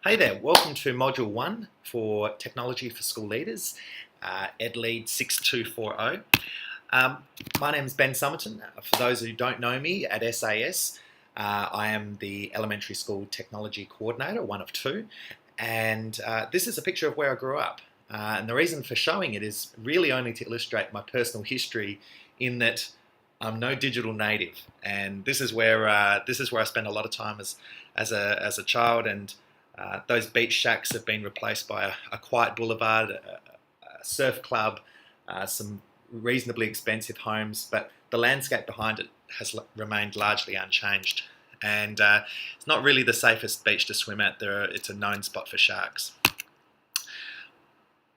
Hey there, welcome to Module 1 for Technology for School Leaders, EDLEAD 6240. My name is Ben Somerton. For those who don't know me, at SAS, I am the Elementary School Technology Coordinator, one of two, and this is a picture of where I grew up. And the reason for showing it is really only to illustrate my personal history in that I'm no digital native, and this is where I spent a lot of time as a child. And those beach shacks have been replaced by a quiet boulevard, a surf club, some reasonably expensive homes, but the landscape behind it has remained largely unchanged. And it's not really the safest beach to swim at. It's a known spot for sharks.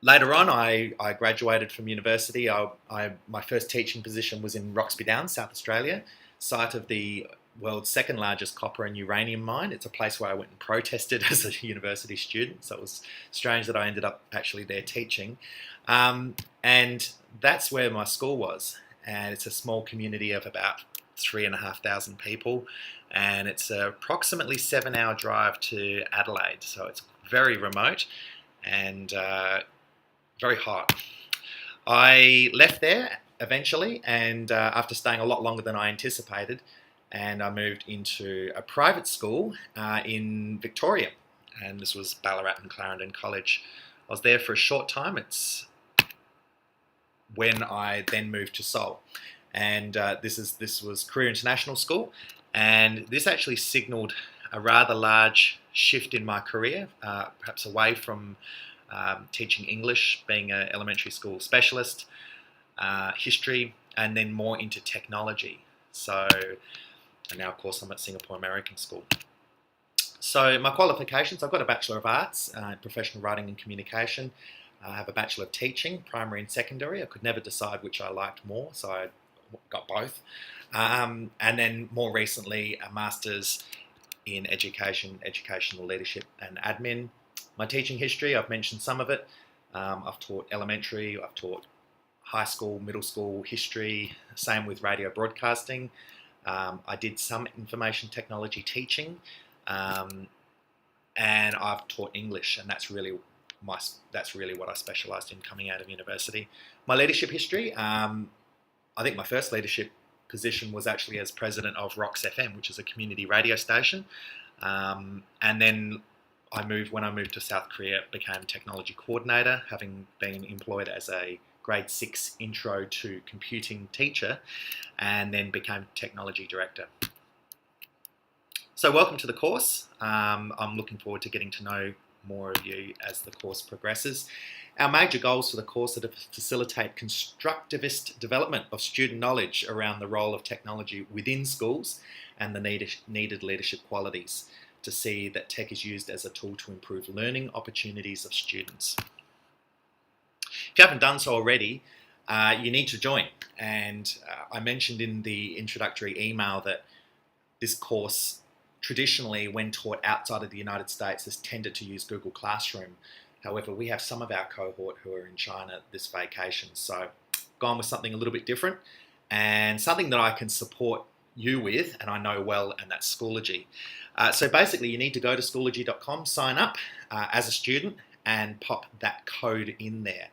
Later on, I graduated from university. My first teaching position was in Roxby Downs, South Australia, site of the world's second largest copper and uranium mine. It's a place where I went and protested as a university student, so it was strange that I ended up actually there teaching. And that's where my school was, and it's a small community of about 3,500 people, and it's approximately 7-hour drive to Adelaide, so it's very remote and very hot. I left there eventually, and after staying a lot longer than I anticipated, and I moved into a private school in Victoria, and this was Ballarat and Clarendon College. I was there for a short time. It's when I then moved to Seoul, and this was Career International School, and this actually signalled a rather large shift in my career, perhaps away from teaching English, being an elementary school specialist, history, and then more into technology. And now, of course, I'm at Singapore American School. So my qualifications, I've got a Bachelor of Arts in Professional Writing and Communication. I have a Bachelor of Teaching, Primary and Secondary. I could never decide which I liked more, so I got both. And then more recently, a Master's in Education, Educational Leadership and Admin. My teaching history, I've mentioned some of it. I've taught elementary, I've taught high school, middle school history, same with radio broadcasting. I did some information technology teaching, and I've taught English, and that's really what I specialised in coming out of university. My leadership history, I think my first leadership position was actually as president of Rox FM, which is a community radio station, and then when I moved to South Korea, became technology coordinator, having been employed as a grade 6 intro to computing teacher, and then became technology director. So welcome to the course. I'm looking forward to getting to know more of you as the course progresses. Our major goals for the course are to facilitate constructivist development of student knowledge around the role of technology within schools and the needed leadership qualities to see that tech is used as a tool to improve learning opportunities of students. If you haven't done so already, you need to join. And I mentioned in the introductory email that this course traditionally, when taught outside of the United States, has tended to use Google Classroom. However, we have some of our cohort who are in China this vacation, so gone with something a little bit different and something that I can support you with, and I know well, and that's Schoology. So basically, you need to go to Schoology.com, sign up as a student, and pop that code in there.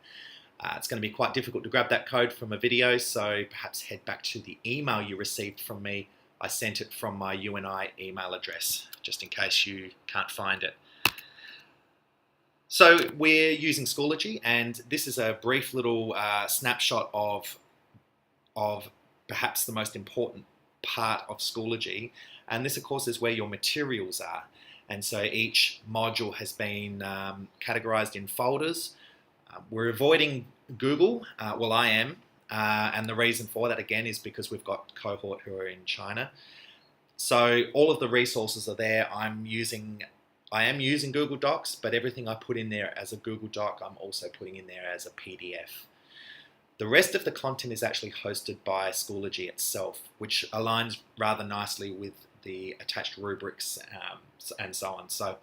It's going to be quite difficult to grab that code from a video, so perhaps head back to the email you received from me. I sent it from my UNI email address, just in case you can't find it. So we're using Schoology, and this is a brief little snapshot of perhaps the most important part of Schoology, and this of course is where your materials are. And so each module has been categorized in folders. We're avoiding Google, well I am, and the reason for that again is because we've got cohort who are in China. So all of the resources are there. I am using Google Docs, but everything I put in there as a Google Doc, I'm also putting in there as a PDF. The rest of the content is actually hosted by Schoology itself, which aligns rather nicely with the attached rubrics and so on. So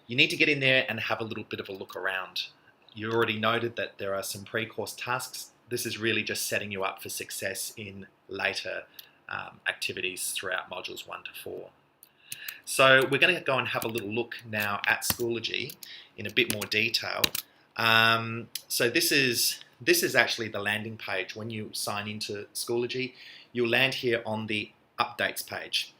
you need to get in there and have a little bit of a look around. You already noted that there are some pre-course tasks. This is really just setting you up for success in later activities throughout modules 1 to 4. So we're going to go and have a little look now at Schoology in a bit more detail. So this is actually the landing page. When you sign into Schoology, you'll land here on the updates page.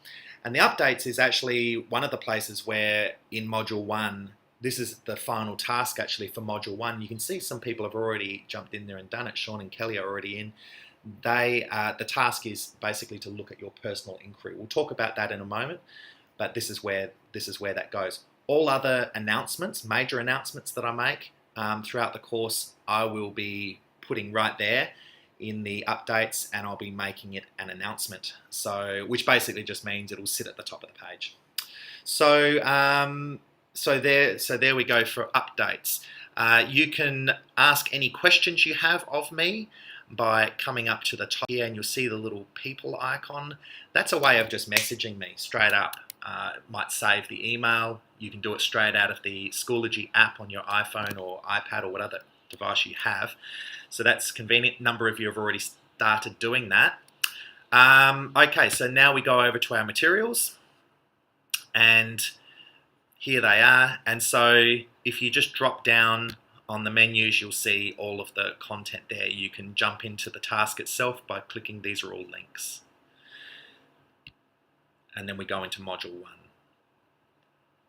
And the updates is actually one of the places where in Module 1, this is the final task actually for Module 1. You can see some people have already jumped in there and done it. Sean and Kelly are already in. The task is basically to look at your personal inquiry. We'll talk about that in a moment, but this is where that goes. All other announcements, major announcements that I make throughout the course, I will be putting right there in the updates, and I'll be making it an announcement. So, which basically just means it'll sit at the top of the page. So, so there we go for updates. You can ask any questions you have of me by coming up to the top here, and you'll see the little people icon. That's a way of just messaging me straight up. Might save the email. You can do it straight out of the Schoology app on your iPhone or iPad or whatever device you have. So that's convenient. A number of you have already started doing that. Okay, so now we go over to our materials, and here they are. And so if you just drop down on the menus, you'll see all of the content there. You can jump into the task itself by clicking. These are all links. And then we go into Module 1.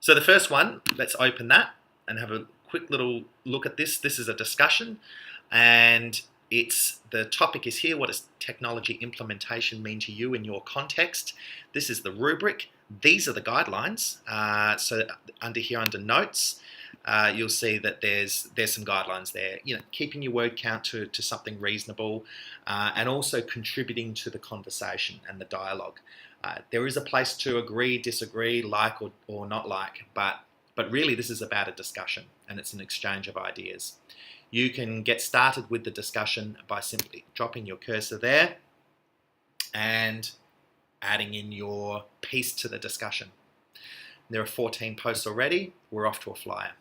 So the first one, let's open that and have a quick little look at this. This is a discussion, and the topic is here. What does technology implementation mean to you in your context? This is the rubric. These are the guidelines. So under notes, you'll see that there's some guidelines there. You know, keeping your word count to something reasonable, and also contributing to the conversation and the dialogue. There is a place to agree, disagree, like or not like, but really this is about a discussion, and it's an exchange of ideas. You can get started with the discussion by simply dropping your cursor there and adding in your piece to the discussion. There are 14 posts already. We're off to a flyer.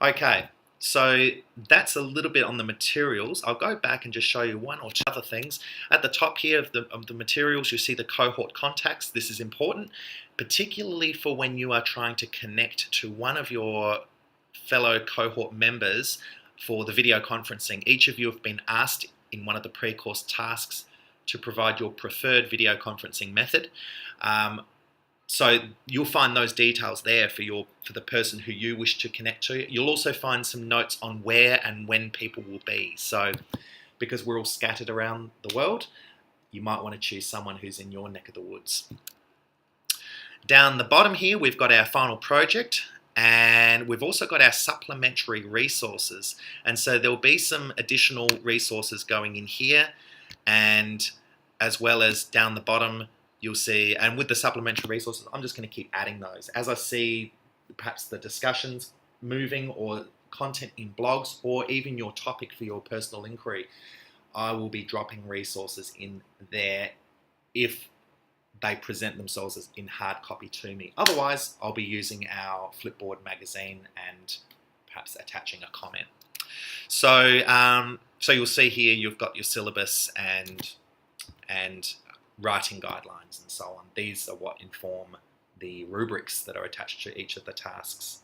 Okay, so that's a little bit on the materials. I'll go back and just show you one or two other things. At the top here of the materials, you see the cohort contacts. This is important, particularly for when you are trying to connect to one of your fellow cohort members for the video conferencing. Each of you have been asked in one of the pre-course tasks to provide your preferred video conferencing method. So you'll find those details there for the person who you wish to connect to. You'll also find some notes on where and when people will be. So because we're all scattered around the world, you might want to choose someone who's in your neck of the woods. Down the bottom here, we've got our final project, and we've also got our supplementary resources. And so there'll be some additional resources going in here, and as well as down the bottom, you'll see, and with the supplementary resources, I'm just going to keep adding those. As I see perhaps the discussions moving, or content in blogs, or even your topic for your personal inquiry, I will be dropping resources in there if they present themselves as in hard copy to me. Otherwise, I'll be using our Flipboard magazine and perhaps attaching a comment. So, so you'll see here you've got your syllabus and writing guidelines and so on. These are what inform the rubrics that are attached to each of the tasks.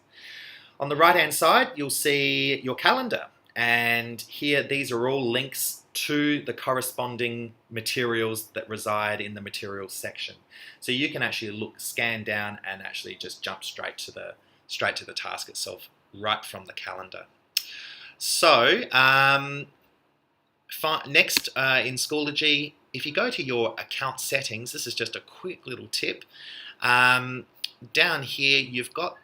On the right-hand side, you'll see your calendar, and here these are all links to the corresponding materials that reside in the materials section. So you can actually scan down and actually just jump straight to the task itself right from the calendar. So next in Schoology, if you go to your account settings, this is just a quick little tip. Down here, you've got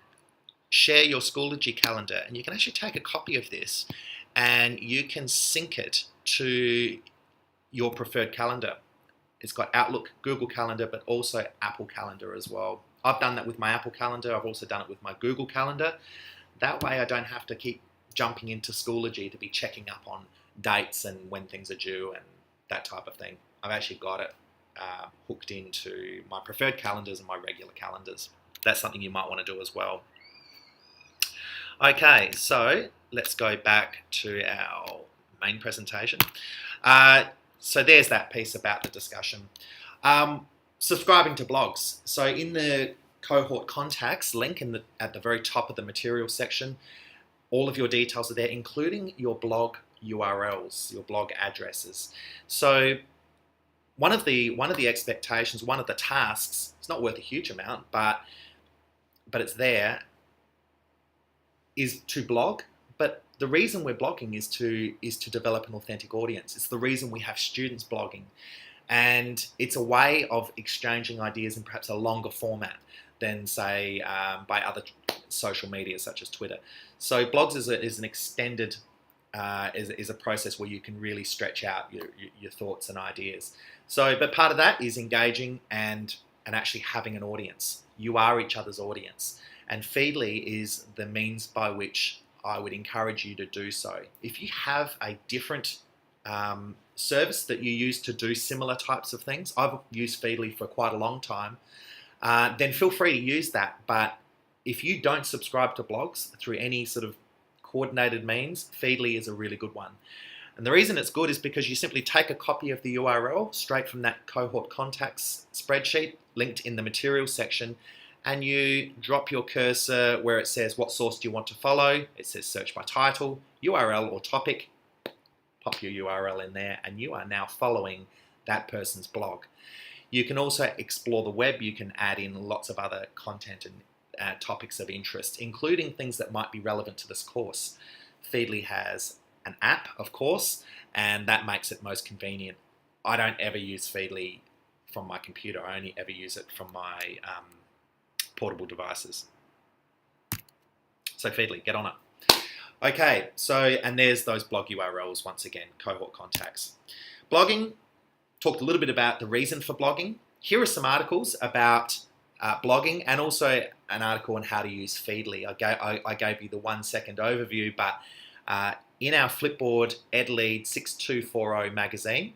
share your Schoology calendar, and you can actually take a copy of this and you can sync it to your preferred calendar. It's got Outlook, Google Calendar, but also Apple Calendar as well. I've done that with my Apple Calendar. I've also done it with my Google Calendar. That way I don't have to keep jumping into Schoology to be checking up on dates and when things are due and that type of thing. I've actually got it hooked into my preferred calendars and my regular calendars. That's something you might want to do as well. Okay, so let's go back to our main presentation. So there's that piece about the discussion. Subscribing to blogs. So in the cohort contacts link at the very top of the material section. All of your details are there, including your blog URLs, your blog addresses. So one of the expectations, one of the tasks, it's not worth a huge amount, but it's there, is to blog. But the reason we're blogging is to develop an authentic audience. It's the reason we have students blogging. And it's a way of exchanging ideas in perhaps a longer format than, say, by other social media such as Twitter. So blogs is an extended, is a process where you can really stretch out your thoughts and ideas. So, but part of that is engaging and actually having an audience. You are each other's audience. And Feedly is the means by which I would encourage you to do so. If you have a different service that you use to do similar types of things, I've used Feedly for quite a long time, then feel free to use that. But if you don't subscribe to blogs through any sort of coordinated means, Feedly is a really good one. And the reason it's good is because you simply take a copy of the URL straight from that cohort contacts spreadsheet linked in the materials section, and you drop your cursor where it says what source do you want to follow. It says search by title, URL or topic. Pop your URL in there and you are now following that person's blog. You can also explore the web. You can add in lots of other content and topics of interest, including things that might be relevant to this course. Feedly has an app, of course, and that makes it most convenient. I don't ever use Feedly from my computer. I only ever use it from my portable devices. So Feedly, get on it. Okay, so, and there's those blog URLs once again, cohort contacts. Blogging, talked a little bit about the reason for blogging. Here are some articles about blogging and also an article on how to use Feedly. I gave you the 1 second overview, but in our Flipboard EDLEAD 6240 magazine,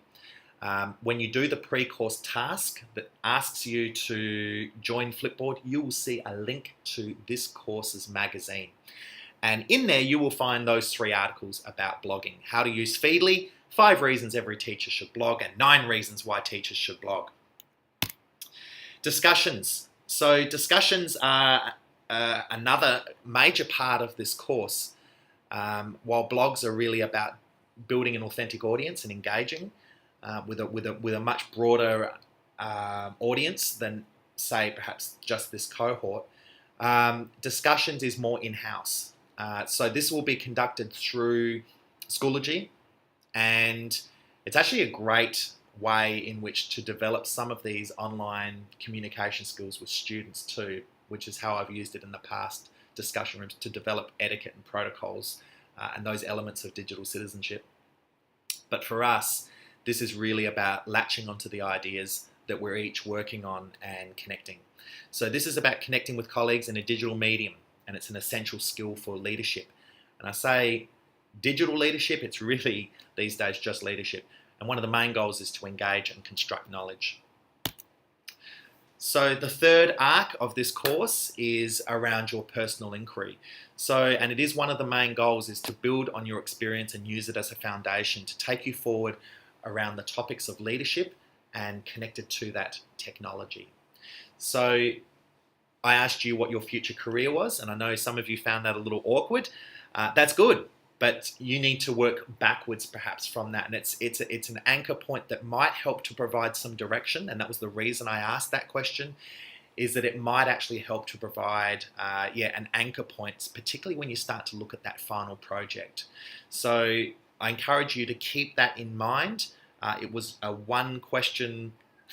when you do the pre-course task that asks you to join Flipboard, you will see a link to this course's magazine. And in there, you will find those 3 articles about blogging. How to use Feedly, 5 reasons every teacher should blog, and 9 reasons why teachers should blog. Discussions. So discussions are another major part of this course. While blogs are really about building an authentic audience and engaging with a much broader audience than, say, perhaps just this cohort, discussions is more in-house. So this will be conducted through Schoology, and it's actually a great way in which to develop some of these online communication skills with students too, which is how I've used it in the past discussion rooms to develop etiquette and protocols and those elements of digital citizenship. But for us, this is really about latching onto the ideas that we're each working on and connecting. So this is about connecting with colleagues in a digital medium, and it's an essential skill for leadership. And I say digital leadership, it's really these days just leadership. And one of the main goals is to engage and construct knowledge. So the third arc of this course is around your personal inquiry. So, and it is one of the main goals is to build on your experience and use it as a foundation to take you forward around the topics of leadership and connected to that technology. So I asked you what your future career was, and I know some of you found that a little awkward. That's good, but you need to work backwards perhaps from that. And it's an anchor point that might help to provide some direction, and that was the reason I asked that question, is that it might actually help to provide an anchor point, particularly when you start to look at that final project. So I encourage you to keep that in mind. It was a 1 question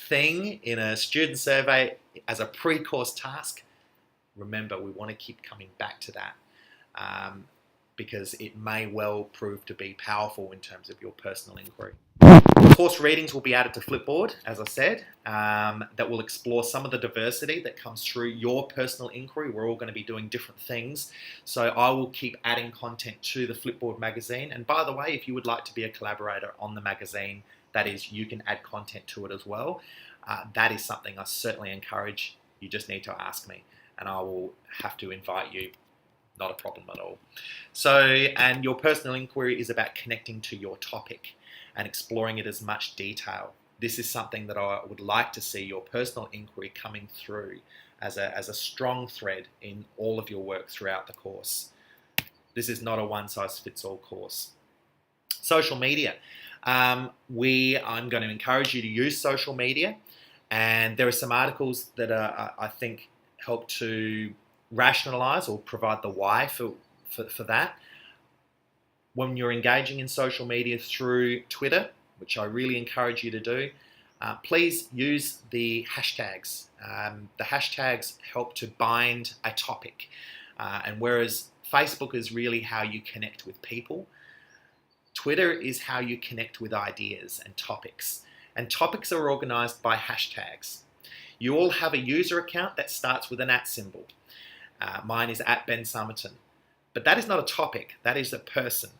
thing in a student survey as a pre-course task. Remember, we want to keep coming back to that because it may well prove to be powerful in terms of your personal inquiry. Course readings will be added to Flipboard, as I said, that will explore some of the diversity that comes through your personal inquiry. We're all going to be doing different things. So I will keep adding content to the Flipboard magazine. And by the way, if you would like to be a collaborator on the magazine, that is, you can add content to it as well. That is something I certainly encourage. You just need to ask me and I will have to invite you. Not a problem at all. So, and your personal inquiry is about connecting to your topic and exploring it as much detail. This is something that I would like to see your personal inquiry coming through as a strong thread in all of your work throughout the course. This is not a one-size-fits-all course. Social media. I'm going to encourage you to use social media, and there are some articles that I think help to rationalize or provide the why for that. When you're engaging in social media through Twitter, which I really encourage you to do, please use the hashtags. The hashtags help to bind a topic, and whereas Facebook is really how you connect with people, Twitter is how you connect with ideas and topics. And topics are organized by hashtags. You all have a user account that starts with an @ symbol. Mine is @BenSomerton. But that is not a topic, that is a person.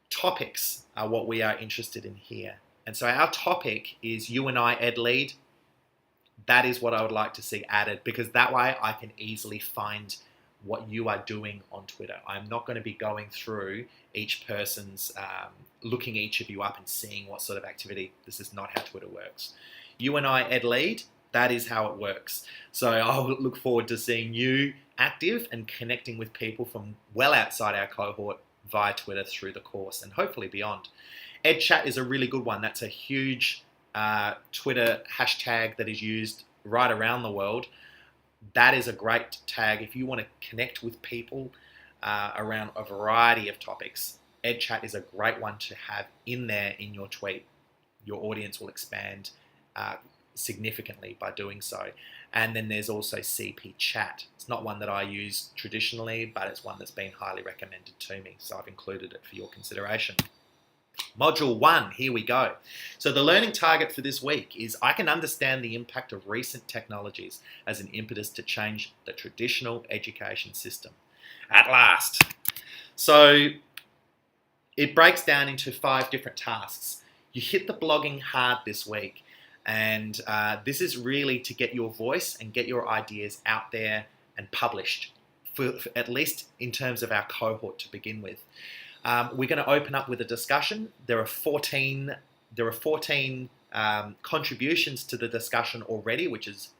Topics are what we are interested in here. And so our topic is You and I EDLEAD. That is what I would like to see added, because that way I can easily find what you are doing on Twitter. I'm not going to be going through each person's, looking each of you up and seeing what sort of activity. This is not how Twitter works. You and I EDLEAD, that is how it works. So I'll look forward to seeing you active and connecting with people from well outside our cohort via Twitter through the course and hopefully beyond. EdChat is a really good one. That's a huge Twitter hashtag that is used right around the world. That is a great tag if you want to connect with people around a variety of topics. EdChat is a great one to have in there in your tweet. Your audience will expand significantly by doing so. And then there's also CP Chat. It's not one that I use traditionally, but it's one that's been highly recommended to me, so I've included it for your consideration. Module 1, here we go. So the learning target for this week is I can understand the impact of recent technologies as an impetus to change the traditional education system. At last. So it breaks down into 5 different tasks. You hit the blogging hard this week, and this is really to get your voice and get your ideas out there and published, for at least in terms of our cohort to begin with. We're going to open up with a discussion. There are 14 contributions to the discussion already, which is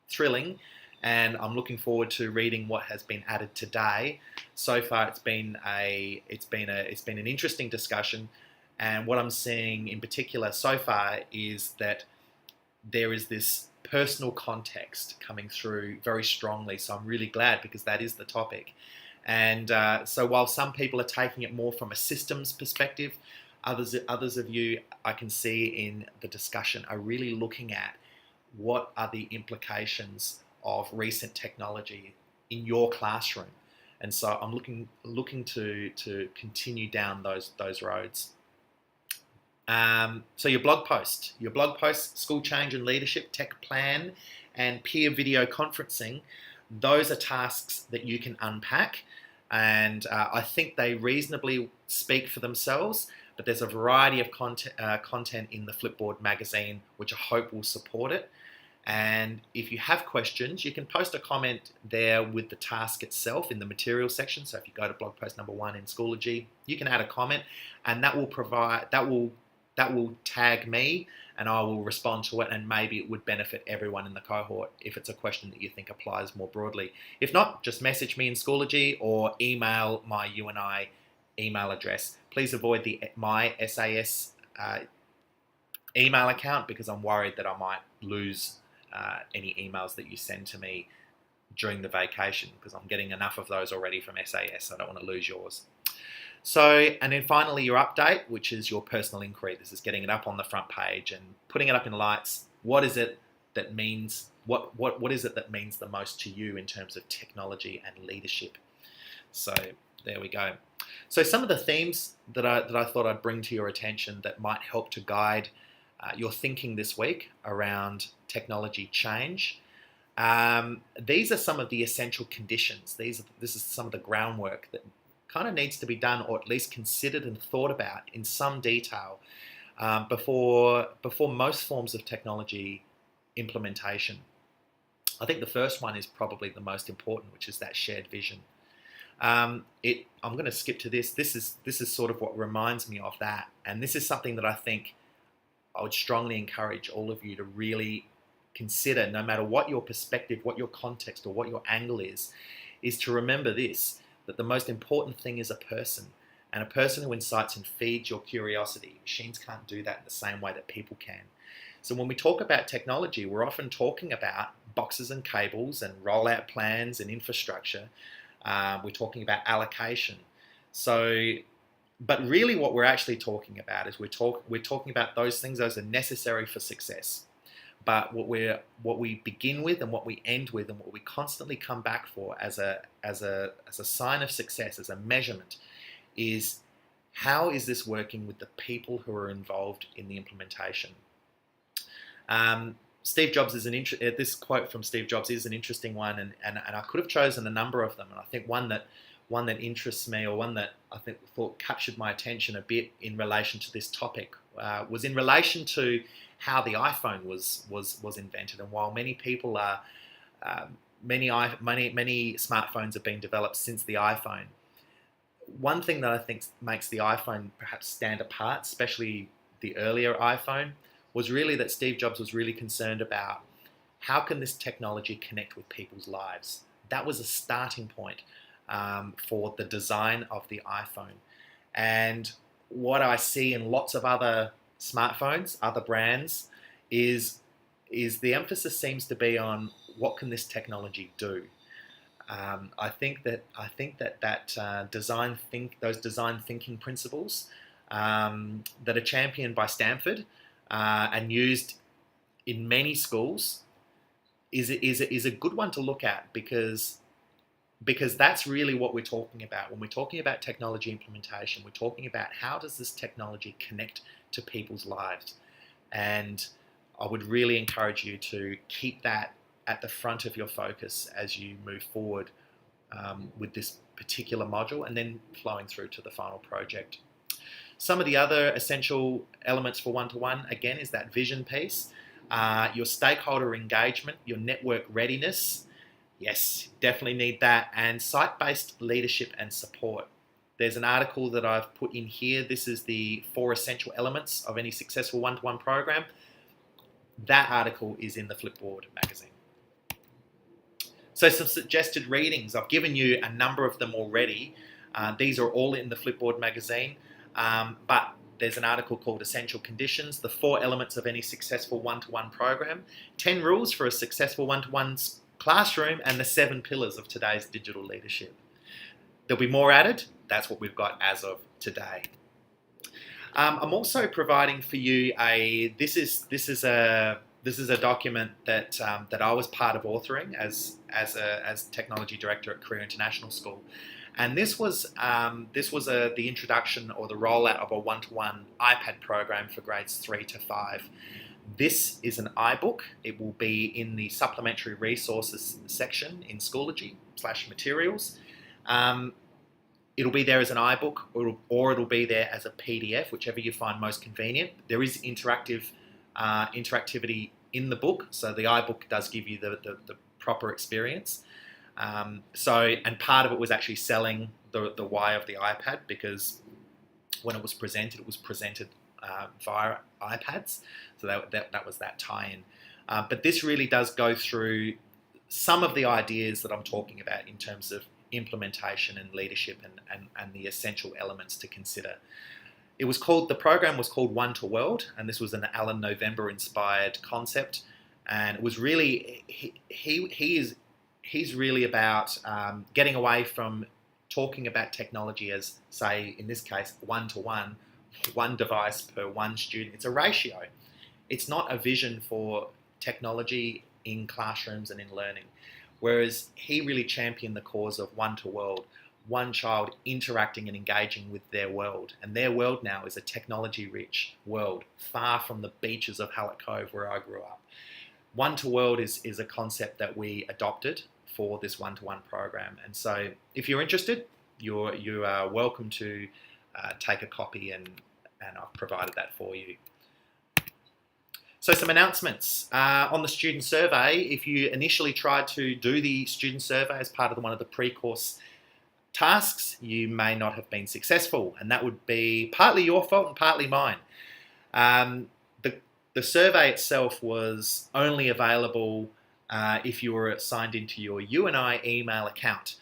thrilling, and I'm looking forward to reading what has been added today. So far, it's been an interesting discussion, and what I'm seeing in particular so far is that there is this personal context coming through very strongly. So I'm really glad, because that is the topic. And so while some people are taking it more from a systems perspective, others of you I can see in the discussion are really looking at what are the implications of recent technology in your classroom. And so I'm looking to continue down those roads. So your blog post, school change and leadership, tech plan, and peer video conferencing, those are tasks that you can unpack, and I think they reasonably speak for themselves, but there's a variety of content in the Flipboard magazine which I hope will support it. And if you have questions, you can post a comment there with the task itself in the material section. So if you go to blog post number 1 in Schoology, you can add a comment, and that will tag me, and I will respond to it, and maybe it would benefit everyone in the cohort if it's a question that you think applies more broadly. If not, just message me in Schoology or email my You and I email address. Please avoid my SAS email account, because I'm worried that I might lose any emails that you send to me during the vacation, because I'm getting enough of those already from SAS. I don't want to lose yours. So, and then finally your update, which is your personal inquiry. This is getting it up on the front page and putting it up in lights. What is it that means, what is it that means the most to you in terms of technology and leadership? So there we go. So some of the themes that I thought I'd bring to your attention that might help to guide your thinking this week around technology change. These are some of the essential conditions. This is some of the groundwork that kind of needs to be done, or at least considered and thought about in some detail before most forms of technology implementation. I think the first one is probably the most important, which is that shared vision. I'm going to skip to this. This is sort of what reminds me of that, and this is something that I think I would strongly encourage all of you to really consider, no matter what your perspective, what your context, or what your angle is to remember this, that the most important thing is a person, and a person who incites and feeds your curiosity. Machines can't do that in the same way that people can. So when we talk about technology, we're often talking about boxes and cables and rollout plans and infrastructure. We're talking about allocation. But really what we're actually talking about is we're talking about those things. Those are necessary for success. But what we begin with and what we end with and what we constantly come back for as a sign of success, as a measurement, is how is this working with the people who are involved in the implementation. Steve Jobs is this quote from Steve Jobs is an interesting one, and I could have chosen a number of them, and I think one that interests me, or one that I thought captured my attention a bit in relation to this topic, was in relation to how the iPhone was invented. And while many people are many smartphones have been developed since the iPhone, one thing that I think makes the iPhone perhaps stand apart, especially the earlier iPhone, was really that Steve Jobs was really concerned about how can this technology connect with people's lives. That was a starting point for the design of the iPhone. And what I see in lots of other smartphones, other brands, is the emphasis seems to be on what can this technology do. I think that those design thinking principles that are championed by Stanford and used in many schools is a good one to look at, because that's really what we're talking about. When we're talking about technology implementation, we're talking about how does this technology connect to people's lives. And I would really encourage you to keep that at the front of your focus as you move forward with this particular module, and then flowing through to the final project. Some of the other essential elements for one-to-one, again, is that vision piece, your stakeholder engagement, your network readiness. Yes, definitely need that. And site-based leadership and support. There's an article that I've put in here. This is the 4 essential elements of any successful one-to-one program. That article is in the Flipboard magazine. So some suggested readings. I've given you a number of them already. These are all in the Flipboard magazine. But there's an article called Essential Conditions, the 4 elements of any successful one-to-one program, 10 rules for a successful one-to-one classroom, and the 7 pillars of today's digital leadership. There'll be more added. That's what we've got as of today. I'm also providing for you this is a document that I was part of authoring as technology director at Career International School, and this was the introduction or the rollout of a one-to-one iPad program for grades 3 to 5. This is an iBook. It will be in the supplementary resources section in Schoology/materials. It'll be there as an iBook, or it'll be there as a PDF, whichever you find most convenient. There is interactivity in the book, so the iBook does give you the proper experience. And part of it was actually selling the why of the iPad, because when it was presented via iPads, so that was that tie-in. But this really does go through some of the ideas that I'm talking about in terms of implementation and leadership and the essential elements to consider. The program was called One to World, and this was an Alan November inspired concept, and it was really he's really about getting away from talking about technology as, say, in this case, one-to-one, one device per one student. It's a ratio. It's not a vision for technology in classrooms and in learning. Whereas he really championed the cause of one-to-world, one child interacting and engaging with their world. And their world now is a technology-rich world, far from the beaches of Hallett Cove where I grew up. One-to-world is a concept that we adopted for this one-to-one program. And so if you're interested, you are welcome to take a copy, and I've provided that for you. So some announcements. On the student survey, if you initially tried to do the student survey as part of one of the pre-course tasks, you may not have been successful, and that would be partly your fault and partly mine. The The survey itself was only available if you were signed into your UNI email account.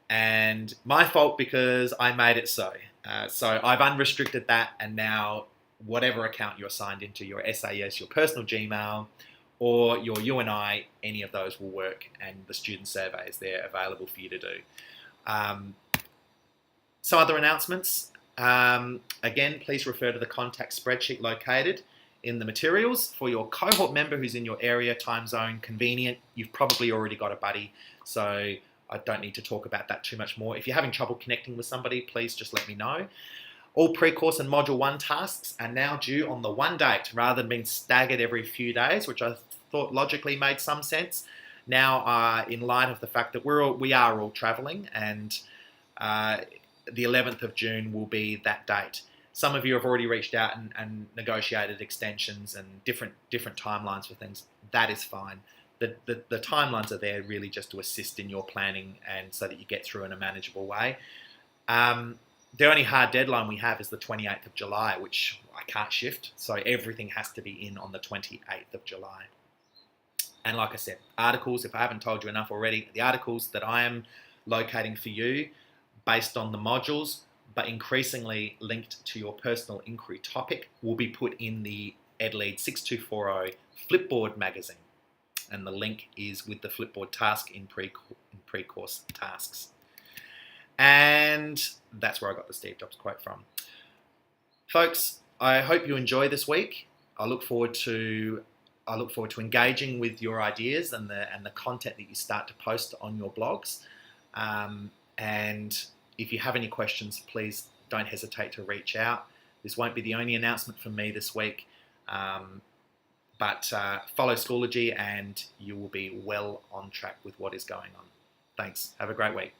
And my fault because I made it so. So I've unrestricted that, and now whatever account you're signed into, your SAS, your personal Gmail, or your UNI, any of those will work, and the student survey is there available for you to do. Some other announcements. Again, please refer to the contact spreadsheet located in the materials. For your cohort member who's in your area, time zone, convenient, you've probably already got a buddy, so I don't need to talk about that too much more. If you're having trouble connecting with somebody, please just let me know. All pre-course and Module 1 tasks are now due on the one date rather than being staggered every few days, which I thought logically made some sense. Now, in light of the fact that we are all travelling, and the 11th of June will be that date. Some of you have already reached out and negotiated extensions and different timelines for things. That is fine. The timelines are there really just to assist in your planning and so that you get through in a manageable way. The only hard deadline we have is the 28th of July, which I can't shift. So everything has to be in on the 28th of July. And like I said, articles, if I haven't told you enough already, the articles that I am locating for you based on the modules, but increasingly linked to your personal inquiry topic, will be put in the EDLEAD 6240 Flipboard magazine. And the link is with the Flipboard task in pre-course tasks. And that's where I got the Steve Jobs quote from. Folks, I hope you enjoy this week. I look forward to engaging with your ideas and the content that you start to post on your blogs. And if you have any questions, please don't hesitate to reach out. This won't be the only announcement from me this week, but follow Schoology and you will be well on track with what is going on. Thanks. Have a great week.